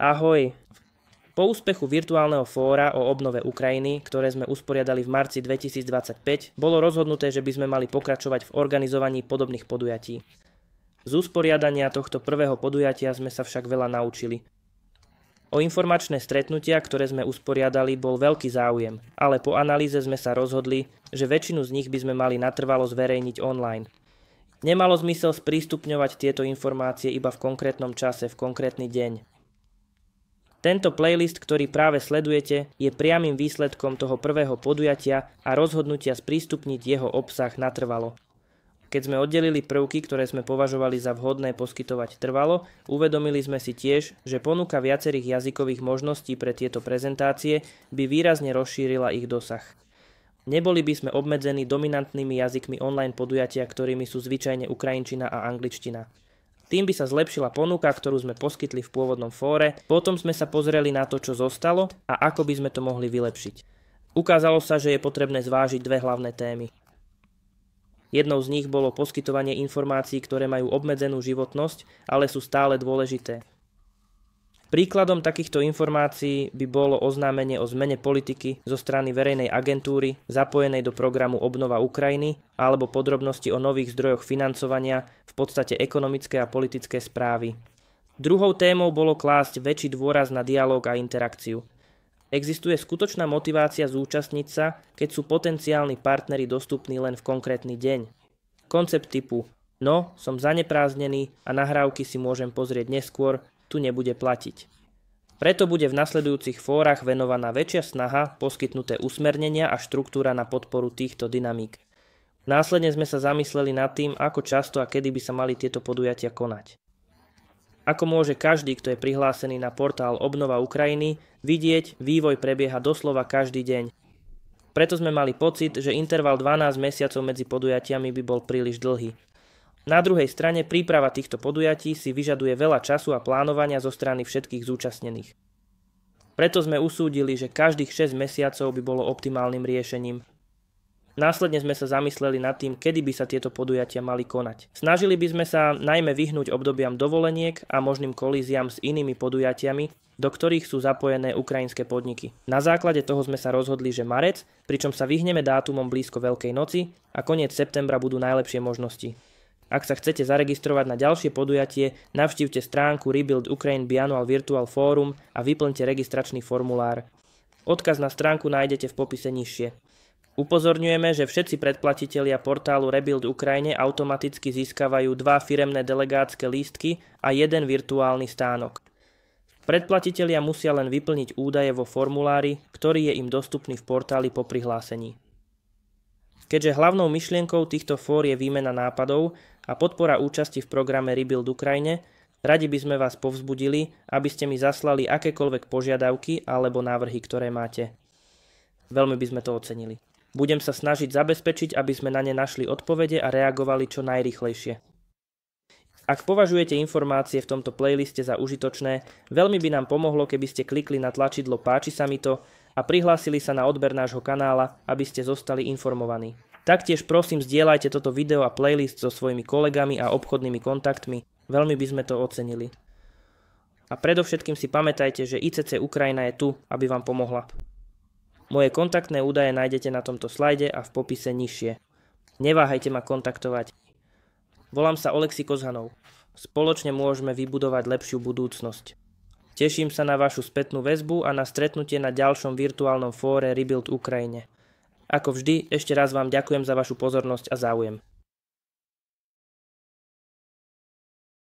Ahoj. Po úspechu virtuálneho fóra o obnove Ukrajiny, ktoré sme usporiadali v marci 2025, bolo rozhodnuté, že by sme mali pokračovať v organizovaní podobných podujatí. Z usporiadania tohto prvého podujatia sme sa však veľa naučili. O informačné stretnutia, ktoré sme usporiadali, bol veľký záujem, ale po analýze sme sa rozhodli, že väčšinu z nich by sme mali natrvalo zverejniť online. Nemalo zmysel sprístupňovať tieto informácie iba v konkrétnom čase, v konkrétny deň. Tento playlist, ktorý práve sledujete, je priamym výsledkom toho prvého podujatia a rozhodnutia sprístupniť jeho obsah natrvalo. Keď sme oddelili prvky, ktoré sme považovali za vhodné poskytovať trvalo, uvedomili sme si tiež, že ponuka viacerých jazykových možností pre tieto prezentácie by výrazne rozšírila ich dosah. Neboli by sme obmedzení dominantnými jazykmi online podujatia, ktorými sú zvyčajne ukrajinčina a angličtina. Tým by sa zlepšila ponuka, ktorú sme poskytli v pôvodnom fóre, potom sme sa pozreli na to, čo zostalo a ako by sme to mohli vylepšiť. Ukázalo sa, že je potrebné zvážiť dve hlavné témy. Jednou z nich bolo poskytovanie informácií, ktoré majú obmedzenú životnosť, ale sú stále dôležité. Príkladom takýchto informácií by bolo oznámenie o zmene politiky zo strany verejnej agentúry zapojenej do programu Obnova Ukrajiny alebo podrobnosti o nových zdrojoch financovania, v podstate ekonomické a politické správy. Druhou témou bolo klásť väčší dôraz na dialóg a interakciu. Existuje skutočná motivácia zúčastniť sa, keď sú potenciálni partneri dostupní len v konkrétny deň. Koncept typu "no, som zaneprázdnený a nahrávky si môžem pozrieť neskôr", tu nebude platiť. Preto bude v nasledujúcich fórach venovaná väčšia snaha, poskytnuté usmernenia a štruktúra na podporu týchto dynamík. Následne sme sa zamysleli nad tým, ako často a kedy by sa mali tieto podujatia konať. Ako môže každý, kto je prihlásený na portál Obnova Ukrajiny, vidieť, vývoj prebieha doslova každý deň. Preto sme mali pocit, že interval 12 mesiacov medzi podujatiami by bol príliš dlhý. Na druhej strane príprava týchto podujatí si vyžaduje veľa času a plánovania zo strany všetkých zúčastnených. Preto sme usúdili, že každých 6 mesiacov by bolo optimálnym riešením. Následne sme sa zamysleli nad tým, kedy by sa tieto podujatia mali konať. Snažili by sme sa najmä vyhnúť obdobiam dovoleniek a možným kolíziám s inými podujatiami, do ktorých sú zapojené ukrajinské podniky. Na základe toho sme sa rozhodli, že marec, pričom sa vyhneme dátumom blízko Veľkej noci, a koniec septembra budú najlepšie možnosti. Ak sa chcete zaregistrovať na ďalšie podujatie, navštívte stránku Rebuild Ukraine Biannual Virtual Forum a vyplňte registračný formulár. Odkaz na stránku nájdete v popise nižšie. Upozorňujeme, že všetci predplatitelia portálu Rebuild Ukraine automaticky získavajú 2 firemné delegátske lístky a 1 virtuálny stánok. Predplatitelia musia len vyplniť údaje vo formulári, ktorý je im dostupný v portáli po prihlásení. Keďže hlavnou myšlienkou týchto fór je výmena nápadov a podpora účasti v programe Rebuild Ukraine, radi by sme vás povzbudili, aby ste mi zaslali akékoľvek požiadavky alebo návrhy, ktoré máte. Veľmi by sme to ocenili. Budem sa snažiť zabezpečiť, aby sme na ne našli odpovede a reagovali čo najrýchlejšie. Ak považujete informácie v tomto playliste za užitočné, veľmi by nám pomohlo, keby ste klikli na tlačidlo "Páči sa mi to" a prihlásili sa na odber nášho kanála, aby ste zostali informovaní. Taktiež prosím, zdieľajte toto video a playlist so svojimi kolegami a obchodnými kontaktmi, veľmi by sme to ocenili. A predovšetkým si pamätajte, že ICC Ukrajina je tu, aby vám pomohla. Moje kontaktné údaje nájdete na tomto slajde a v popise nižšie. Neváhajte ma kontaktovať. Volám sa Oleksij Kozhanov. Spoločne môžeme vybudovať lepšiu budúcnosť. Teším sa na vašu spätnú väzbu a na stretnutie na ďalšom virtuálnom fóre Rebuild Ukraine. Ako vždy, ešte raz vám ďakujem za vašu pozornosť a záujem.